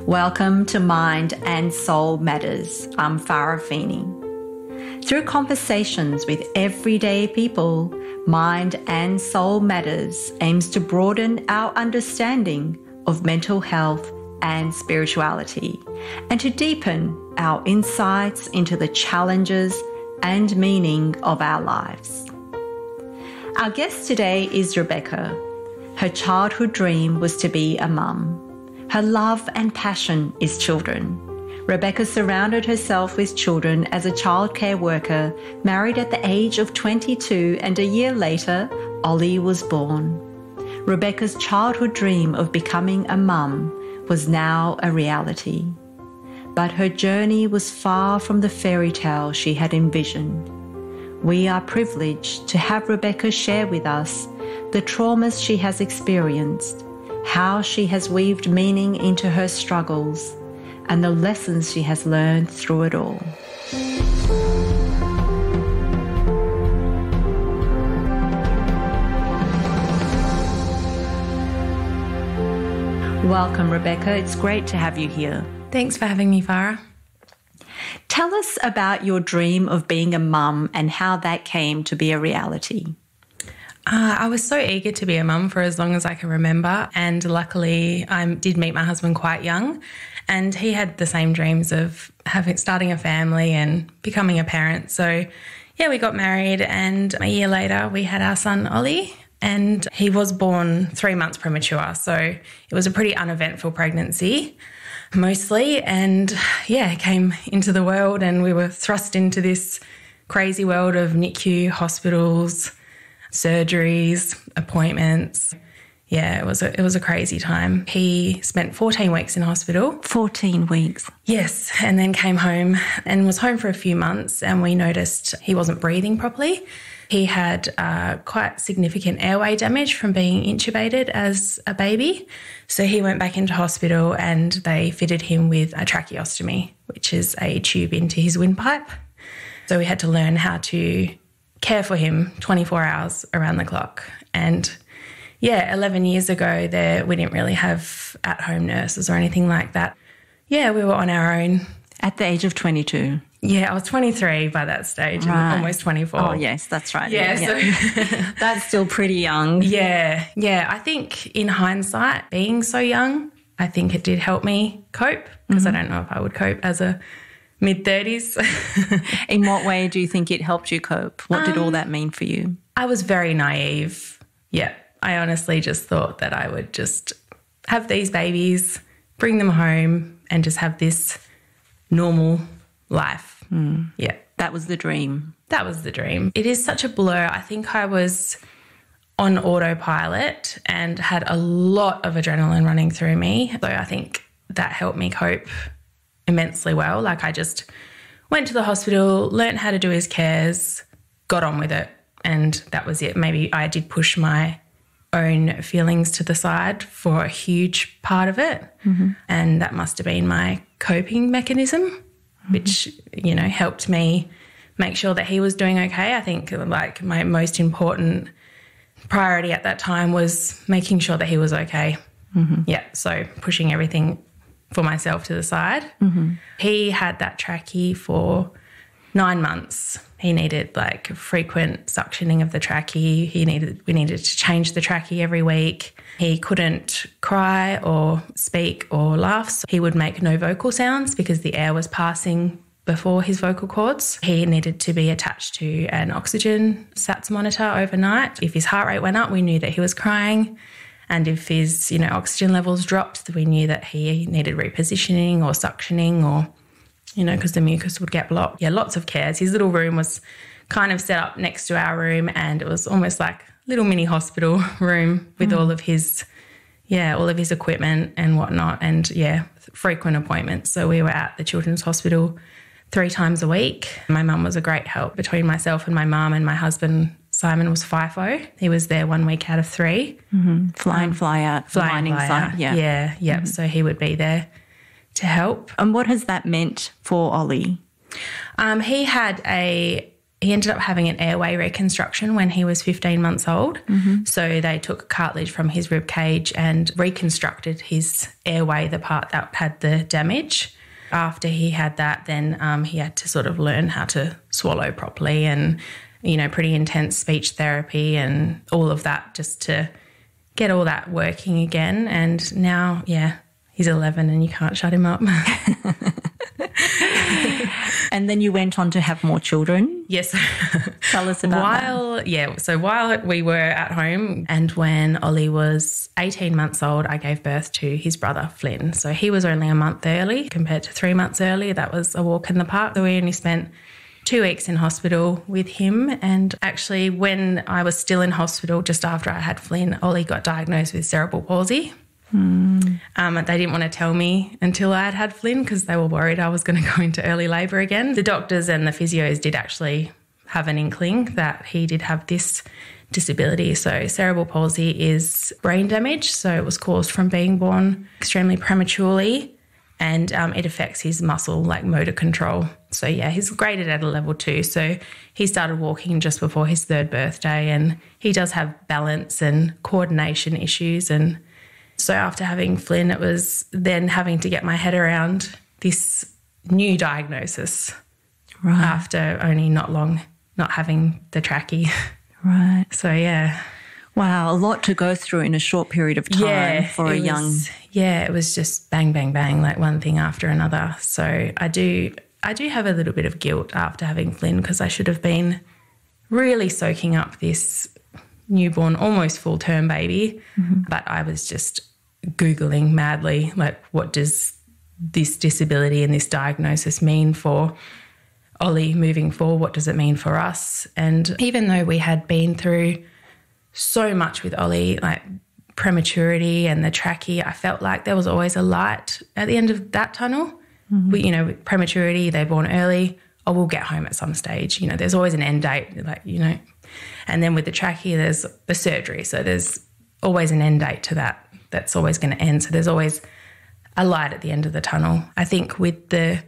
Welcome to Mind and Soul Matters. I'm Farah Feeney. Through conversations with everyday people, Mind and Soul Matters aims to broaden our understanding of mental health and spirituality, and to deepen our insights into the challenges and meaning of our lives. Our guest today is Rebecca. Her childhood dream was to be a mum. Her love and passion is children. Rebecca surrounded herself with children as a childcare worker, married at the age of 22, and a year later, Ollie was born. Rebecca's childhood dream of becoming a mum was now a reality. But her journey was far from the fairy tale she had envisioned. We are privileged to have Rebecca share with us the traumas she has experienced, how she has weaved meaning into her struggles, and the lessons she has learned through it all. Welcome, Rebecca. It's great to have you here. Thanks for having me, Farah. Tell us about your dream of being a mum and how that came to be a reality. I was so eager to be a mum for as long as I can remember, and luckily I did meet my husband quite young, and he had the same dreams of starting a family and becoming a parent. So, yeah, we got married, and a year later we had our son Ollie, and he was born 3 months premature. So it was a pretty uneventful pregnancy, mostly, and yeah, came into the world, and we were thrust into this crazy world of NICU, hospitals, surgeries, appointments. Yeah, it was a crazy time. He spent 14 weeks in hospital. 14 weeks? Yes, and then came home and was home for a few months, and we noticed he wasn't breathing properly. He had quite significant airway damage from being intubated as a baby. So he went back into hospital and they fitted him with a tracheostomy, which is a tube into his windpipe. So we had to learn how to care for him 24 hours around the clock. And yeah, 11 years ago we didn't really have at-home nurses or anything like that. Yeah, we were on our own. At the age of 22? Yeah, I was 23 by that stage, right. And almost 24. Oh, yes, that's right. Yeah. So that's still pretty young. Yeah. I think in hindsight, being so young, I think it did help me cope, because I don't know if I would cope as a mid-30s. In what way do you think it helped you cope? What did all that mean for you? I was very naive. Yeah, I honestly just thought that I would just have these babies, bring them home, and just have this normal life. Yeah. That was the dream. That was the dream. It is such a blur. I think I was on autopilot and had a lot of adrenaline running through me. So I think that helped me cope immensely well. Like, I just went to the hospital, learned how to do his cares, got on with it, and that was it. Maybe I did push my own feelings to the side for a huge part of it, and that must have been my coping mechanism, which, you know, helped me make sure that he was doing okay. I think, like, my most important priority at that time was making sure that he was okay. Yeah, so pushing everything for myself to the side. He had that trachea for 9 months. He needed like frequent suctioning of the trachea. We needed to change the trachea every week. He couldn't cry or speak or laugh. So he would make no vocal sounds because the air was passing before his vocal cords. He needed to be attached to an oxygen SATS monitor overnight. If his heart rate went up, we knew that he was crying. And if his, oxygen levels dropped, we knew that he needed repositioning or suctioning, or, because the mucus would get blocked. Yeah, lots of cares. His little room was kind of set up next to our room, and it was almost like a little mini hospital room with all of his equipment and whatnot, and, frequent appointments. So we were at the Children's Hospital 3 times a week. My mum was a great help. Between myself and my mum and my husband, Simon, was FIFO. He was there 1 week out of 3. Fly in, fly out. Fly in, fly out. Yeah. So he would be there to help. And what has that meant for Ollie? He had a he ended up having an airway reconstruction when he was 15 months old. So they took cartilage from his rib cage and reconstructed his airway, the part that had the damage. After he had that, then he had to sort of learn how to swallow properly and, pretty intense speech therapy and all of that just to get all that working again. And now, he's 11 and you can't shut him up. And then you went on to have more children. Yes. Tell us about that. So while we were at home and when Ollie was 18 months old, I gave birth to his brother, Flynn. So he was only a month early compared to 3 months early. That was a walk in the park. So we only spent 2 weeks in hospital with him. And actually when I was still in hospital, just after I had Flynn, Ollie got diagnosed with cerebral palsy. They didn't want to tell me until I had Flynn because they were worried I was going to go into early labour again. The doctors and the physios did actually have an inkling that he did have this disability. So cerebral palsy is brain damage. So it was caused from being born extremely prematurely and it affects his muscle, like motor control. So, he's graded at a level 2. So he started walking just before his 3rd birthday and he does have balance and coordination issues. And so after having Flynn, it was then having to get my head around this new diagnosis after only not long not having the trachea. Right. So, yeah. Wow, a lot to go through in a short period of time for a young... Yeah, it was just bang, bang, bang, like one thing after another. So I do have a little bit of guilt after having Flynn because I should have been really soaking up this newborn, almost full-term baby. But I was just Googling madly, like, what does this disability and this diagnosis mean for Ollie moving forward? What does it mean for us? And even though we had been through so much with Ollie, like prematurity and the trachea, I felt like there was always a light at the end of that tunnel. With prematurity, they're born early. Oh, we'll get home at some stage. There's always an end date, And then with the trachea, there's the surgery. So there's always an end date to that. That's always going to end. So there's always a light at the end of the tunnel. I think with the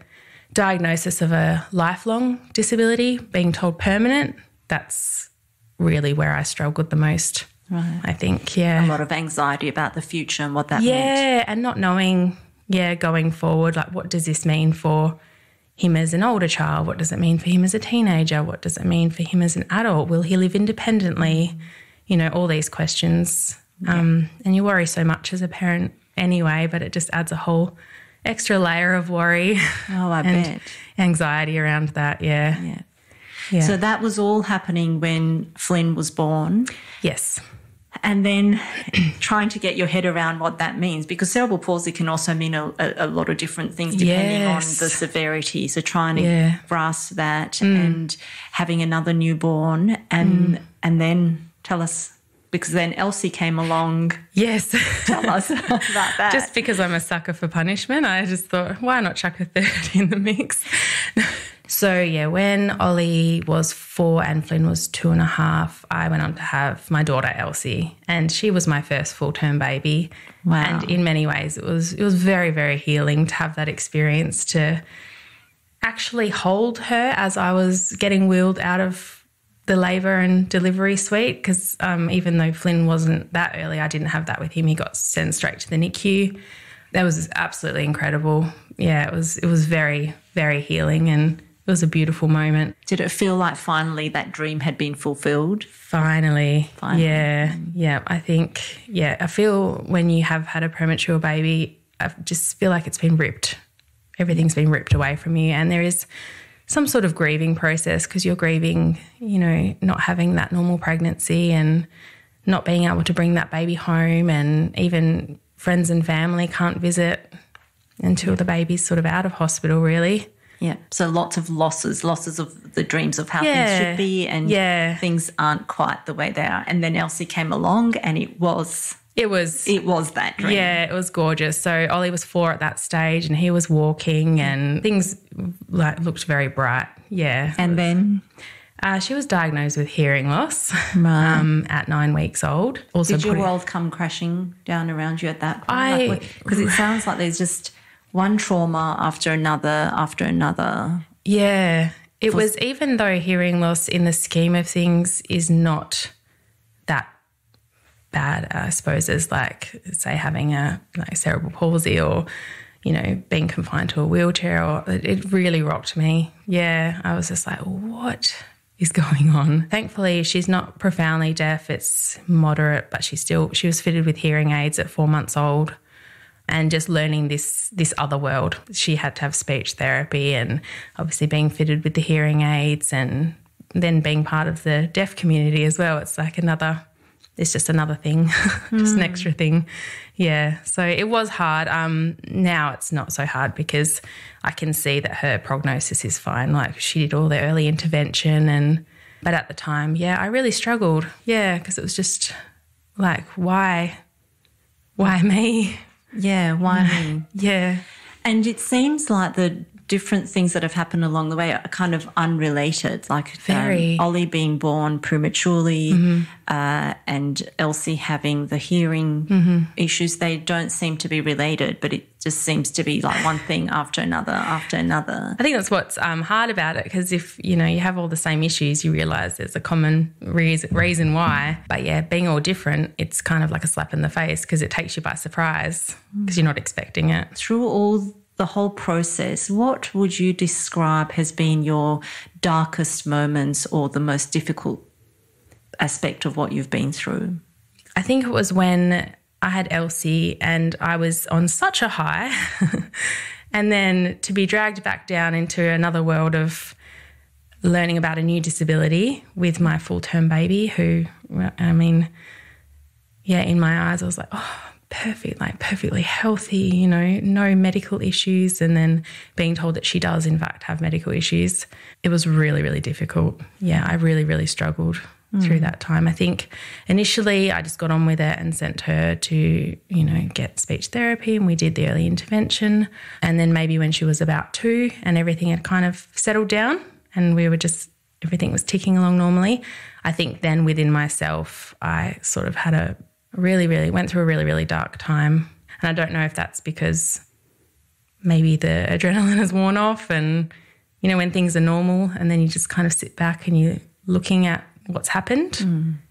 diagnosis of a lifelong disability, being told permanent, that's really where I struggled the most. Right. I think, A lot of anxiety about the future and what that meant. Yeah, and not knowing, going forward, like what does this mean for him as an older child? What does it mean for him as a teenager? What does it mean for him as an adult? Will he live independently? All these questions. And you worry so much as a parent anyway, but it just adds a whole extra layer of worry. Oh, I and bet. Anxiety around that, yeah. So that was all happening when Flynn was born. Yes. And then trying to get your head around what that means, because cerebral palsy can also mean a lot of different things depending on the severity. So trying to grasp that and having another newborn and then tell us, because then Elsie came along. Yes. Tell us about that. Just because I'm a sucker for punishment, I just thought, why not chuck a third in the mix? So, when Ollie was 4 and Flynn was 2.5, I went on to have my daughter Elsie, and she was my first full-term baby. Wow. And in many ways it was very, very healing to have that experience, to actually hold her as I was getting wheeled out of the labour and delivery suite, because even though Flynn wasn't that early, I didn't have that with him. He got sent straight to the NICU. That was absolutely incredible. Yeah, it was very, very healing, and it was a beautiful moment. Did it feel like finally that dream had been fulfilled? Finally. Yeah. I think, I feel when you have had a premature baby, I just feel like it's been ripped. Everything's been ripped away from you, and there is some sort of grieving process because you're grieving, not having that normal pregnancy and not being able to bring that baby home, and even friends and family can't visit until the baby's sort of out of hospital, really. Yeah, so lots of losses of the dreams of how things should be, and things aren't quite the way they are. And then Elsie came along and it was that dream. Yeah, it was gorgeous. So Ollie was 4 at that stage and he was walking and things looked very bright. Yeah. And then? She was diagnosed with hearing loss at 9 weeks old. Also, did your world come crashing down around you at that point? Because it sounds like there's just one trauma after another. Yeah. It was, even though hearing loss in the scheme of things is not that bad, I suppose, as like, say, having a cerebral palsy or, you know, being confined to a wheelchair, or it really rocked me. Yeah, I was just like, what is going on? Thankfully, she's not profoundly deaf. It's moderate, but she was fitted with hearing aids at 4 months old. And just learning this other world. She had to have speech therapy, and obviously being fitted with the hearing aids and then being part of the deaf community as well. It's like it's just another thing, just an extra thing. Yeah, so it was hard. Now it's not so hard because I can see that her prognosis is fine. Like, she did all the early intervention, but at the time, yeah, I really struggled. Yeah, because it was just like, why me? Yeah, why me? Yeah. And it seems like the different things that have happened along the way are kind of unrelated, like Ollie being born prematurely and Elsie having the hearing issues. They don't seem to be related, but it just seems to be like one thing after another after another. I think that's what's hard about it, because if, you know, you have all the same issues, you realise there's a common reason why. But, yeah, being all different, it's kind of like a slap in the face because it takes you by surprise because you're not expecting it. Through the whole process, what would you describe has been your darkest moments or the most difficult aspect of what you've been through? I think it was when I had Elsie and I was on such a high and then to be dragged back down into another world of learning about a new disability with my full-term baby who, I mean, yeah, in my eyes I was like, oh, perfectly healthy, you know, no medical issues, and then being told that she does in fact have medical issues. It was really, really difficult. Yeah, I really, really struggled through that time. I think initially I just got on with it and sent her to, you know, get speech therapy, and we did the early intervention. And then maybe when she was about 2 and everything had kind of settled down and everything was ticking along normally, I think then within myself I sort of had went through a really, really dark time. And I don't know if that's because maybe the adrenaline has worn off and, you know, when things are normal and then you just kind of sit back and you're looking at what's happened.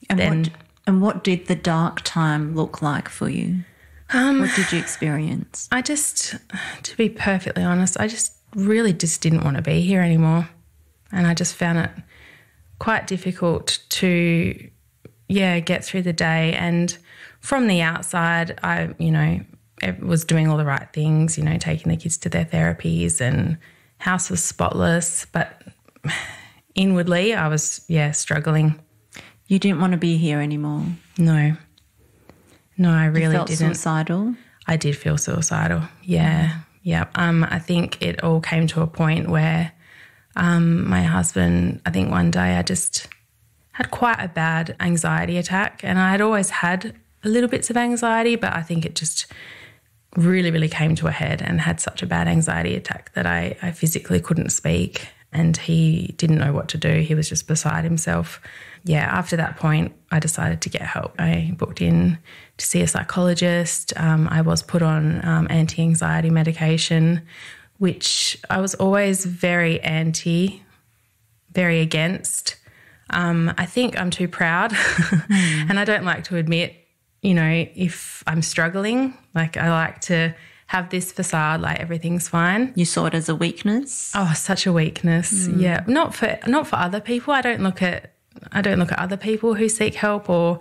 And what did the dark time look like for you? What did you experience? To be perfectly honest, I just really just didn't want to be here anymore. And I just found it quite difficult to, get through the day. And from the outside, I, you know, was doing all the right things, you know, taking the kids to their therapies and house was spotless. But inwardly I was, struggling. You didn't want to be here anymore? No, I really didn't. You felt suicidal? I did feel suicidal, yeah. I think it all came to a point where my husband, I think one day I just had quite a bad anxiety attack, and I had always had a little bits of anxiety, but I think it just really, really came to a head and had such a bad anxiety attack that I physically couldn't speak, and he didn't know what to do. He was just beside himself. Yeah, after that point, I decided to get help. I booked in to see a psychologist. I was put on anti-anxiety medication, which I was always very against. I think I'm too proud and I don't like to admit, you know, if I'm struggling. Like, I like to have this facade like everything's fine. You saw it as a weakness? Oh, such a weakness. Yeah. Not for other people. I don't look at other people who seek help or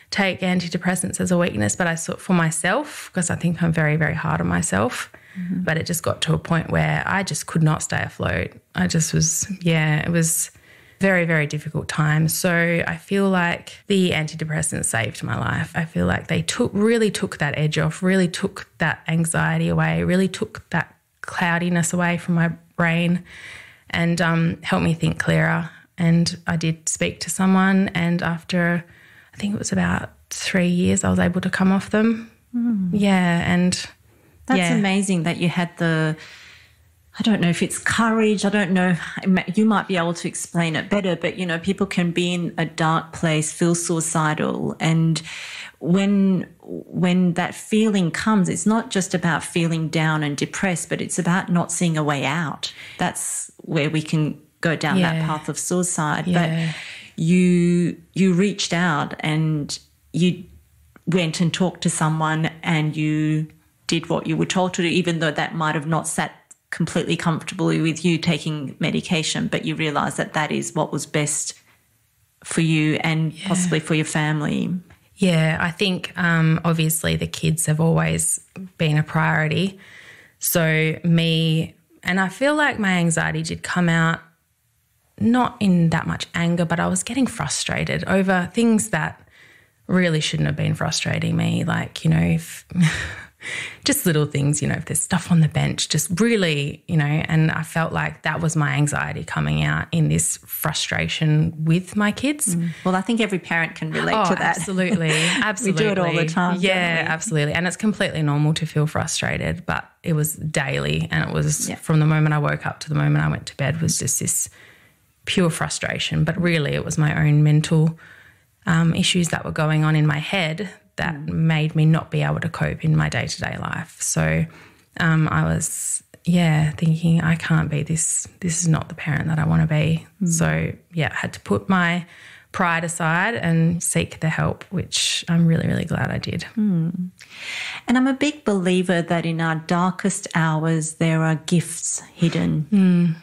take antidepressants as a weakness, but I saw it for myself because I think I'm very, very hard on myself. But it just got to a point where I just could not stay afloat. I just was, it was very, very difficult time. So I feel like the antidepressants saved my life. I feel like they really took that edge off, really took that anxiety away, really took that cloudiness away from my brain and helped me think clearer. And I did speak to someone, and after I think it was about 3 years, I was able to come off them. Yeah, and that's amazing that you had I don't know if it's courage, I don't know, you might be able to explain it better, but, you know, people can be in a dark place, feel suicidal, and when that feeling comes, it's not just about feeling down and depressed, but it's about not seeing a way out. That's where we can go down Yeah. that path of suicide. Yeah. But you reached out and you went and talked to someone and you did what you were told to do, even though that might have not sat completely comfortably with you taking medication, but you realised that that is what was best for you and possibly for your family. Yeah, I think obviously the kids have always been a priority. So and I feel like my anxiety did come out not in that much anger, but I was getting frustrated over things that really shouldn't have been frustrating me. Like, if just little things, if there's stuff on the bench, just really, and I felt like that was my anxiety coming out in this frustration with my kids. Well, I think every parent can relate to that. Absolutely. Absolutely. We do it all the time. Yeah, absolutely. And it's completely normal to feel frustrated, but it was daily, and it was from the moment I woke up to the moment I went to bed was just this pure frustration. But really it was my own mental issues that were going on in my head that made me not be able to cope in my day-to-day life. So I was, thinking I can't be this. This is not the parent that I want to be. So, I had to put my pride aside and seek the help, which I'm really, really glad I did. And I'm a big believer that in our darkest hours there are gifts hidden.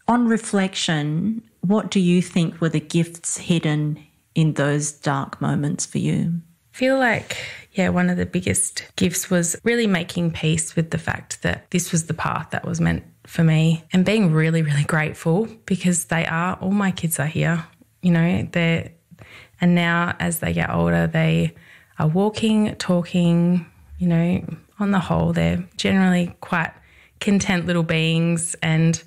On reflection, what do you think were the gifts hidden in those dark moments for you? I feel like, one of the biggest gifts was really making peace with the fact that this was the path that was meant for me, and being really, really grateful because all my kids are here, and now as they get older, they are walking, talking, on the whole, they're generally quite content little beings, and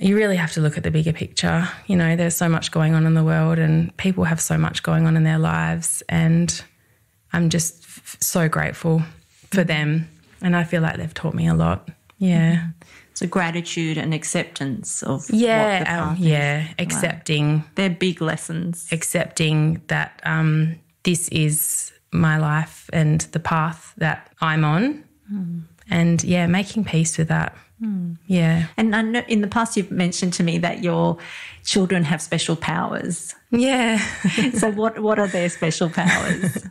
you really have to look at the bigger picture. There's so much going on in the world and people have so much going on in their lives, and I'm just so grateful for them, and I feel like they've taught me a lot. Yeah. So gratitude and acceptance of what the path is. Accepting. Wow. They're big lessons. Accepting that this is my life and the path that I'm on, and, making peace with that. Yeah. And I know in the past you've mentioned to me that your children have special powers. Yeah. So what are their special powers?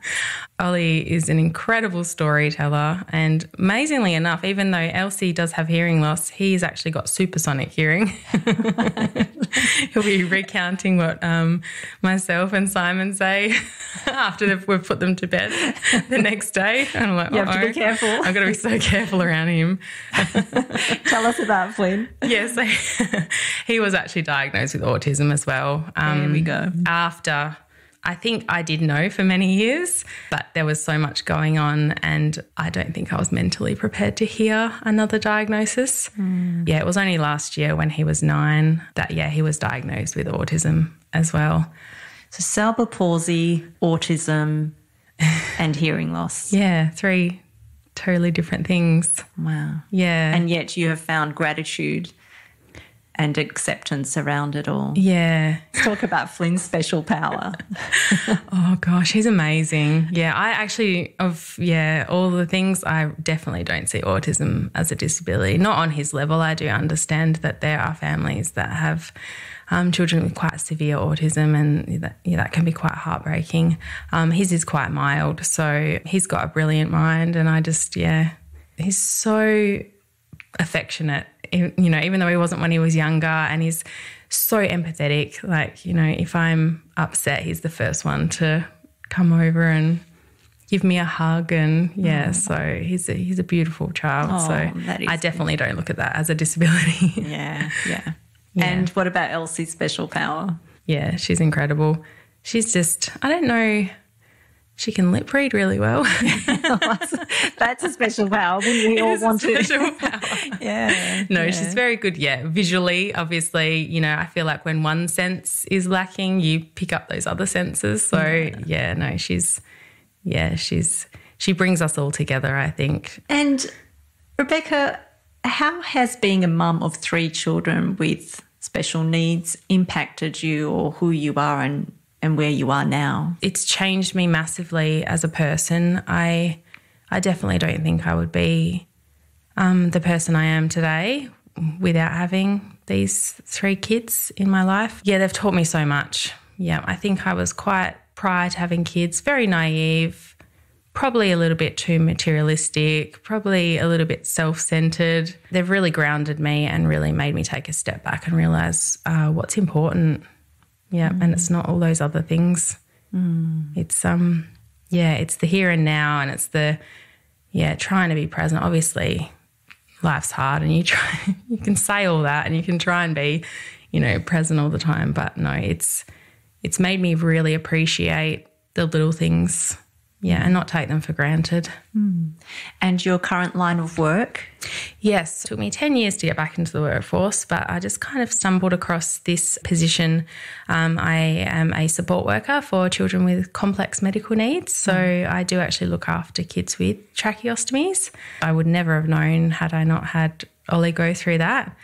Ollie is an incredible storyteller, and amazingly enough, even though Elsie does have hearing loss, he's actually got supersonic hearing. He'll be recounting what myself and Simon say after we've put them to bed the next day. And I'm like, you have to be careful. I've got to be so careful around him. Tell us about Flynn. Yes, he was actually diagnosed with autism as well. There we go. After, I think I did know for many years, but there was so much going on and I don't think I was mentally prepared to hear another diagnosis. Yeah, it was only last year when he was 9 that, he was diagnosed with autism as well. So cerebral palsy, autism and hearing loss. Yeah, 3 totally different things. Wow. Yeah. And yet you have found gratitude and acceptance around it all. Yeah. Let's talk about Flynn's special power. Oh, gosh, he's amazing. Yeah, I actually, all the things, I definitely don't see autism as a disability. Not on his level. I do understand that there are families that have children with quite severe autism, and that can be quite heartbreaking. His is quite mild, so he's got a brilliant mind, and I just, he's so affectionate, even though he wasn't when he was younger, and he's so empathetic. Like, if I'm upset, he's the first one to come over and give me a hug, and so he's a beautiful child. So I definitely don't look at that as a disability. Yeah. And what about Elsie's special power? Yeah, she's incredible. She's just, I don't know, she can lip read really well. That's a special power. Wouldn't we all want to? Special power. She's very good. Yeah, visually, obviously, I feel like when one sense is lacking, you pick up those other senses. So she brings us all together, I think. And Rebecca, how has being a mum of 3 children with special needs impacted you or who you are and where you are now? It's changed me massively as a person. I definitely don't think I would be the person I am today without having these 3 kids in my life. Yeah, they've taught me so much. Yeah, I think I was quite, prior to having kids, very naive, probably a little bit too materialistic, probably a little bit self-centered. They've really grounded me and really made me take a step back and realise what's important. Yeah, and it's not all those other things. It's it's the here and now, and it's the trying to be present. Obviously, life's hard, and you can say all that, and you can try and be, present all the time. But no, it's made me really appreciate the little things. Yeah, and not take them for granted. And your current line of work? Yes, it took me 10 years to get back into the workforce, but I just kind of stumbled across this position. I am a support worker for children with complex medical needs, so I do actually look after kids with tracheostomies. I would never have known had I not had Ollie go through that.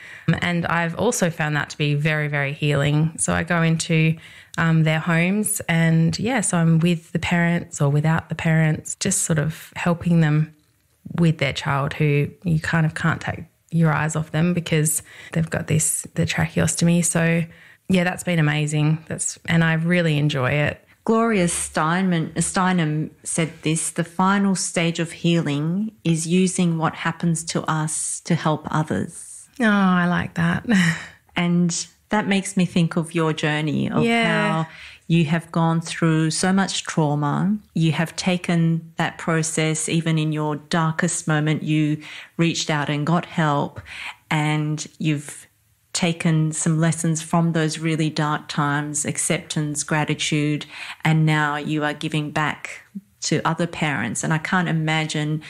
And I've also found that to be very, very healing. So I go into their homes and, so I'm with the parents or without the parents, just sort of helping them with their child who you kind of can't take your eyes off them because they've got the tracheostomy. So, that's been amazing. And I really enjoy it. Gloria Steinem said this: the final stage of healing is using what happens to us to help others. Oh, I like that. And that makes me think of your journey of how you have gone through so much trauma. You have taken that process, even in your darkest moment, you reached out and got help, and you've taken some lessons from those really dark times, acceptance, gratitude, and now you are giving back to other parents. And I can't imagine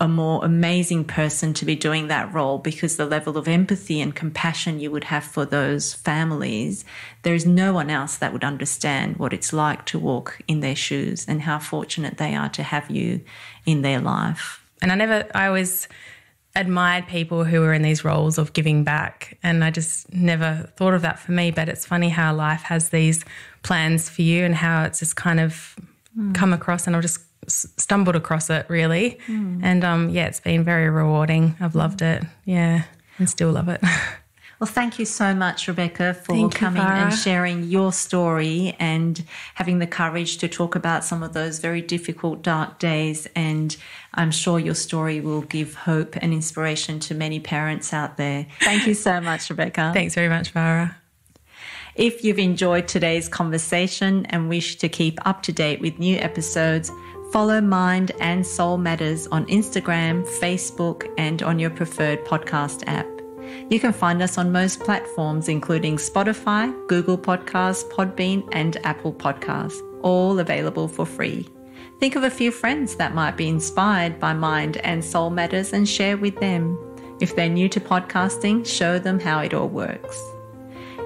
a more amazing person to be doing that role, because the level of empathy and compassion you would have for those families, there is no one else that would understand what it's like to walk in their shoes and how fortunate they are to have you in their life. And I always admired people who were in these roles of giving back, and I just never thought of that for me. But it's funny how life has these plans for you and how it's just kind of come across, and I've just stumbled across it really. And it's been very rewarding. I've loved it, and still love it. Well, thank you so much, Rebecca, for coming and sharing your story and having the courage to talk about some of those very difficult, dark days. And I'm sure your story will give hope and inspiration to many parents out there. Thank you so much, Rebecca. Thanks very much, Farah. If you've enjoyed today's conversation and wish to keep up to date with new episodes, follow Mind and Soul Matters on Instagram, Facebook, and on your preferred podcast app. You can find us on most platforms, including Spotify, Google Podcasts, Podbean, and Apple Podcasts, all available for free. Think of a few friends that might be inspired by Mind and Soul Matters and share with them. If they're new to podcasting, show them how it all works.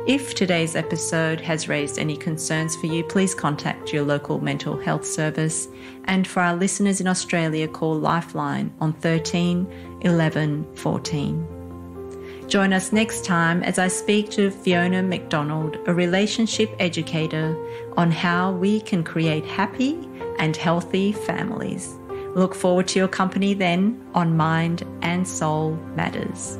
If today's episode has raised any concerns for you, please contact your local mental health service. And for our listeners in Australia, call Lifeline on 13 11 14. Join us next time as I speak to Fiona McDonald, a relationship educator, on how we can create happy and healthy families. Look forward to your company then on Mind and Soul Matters.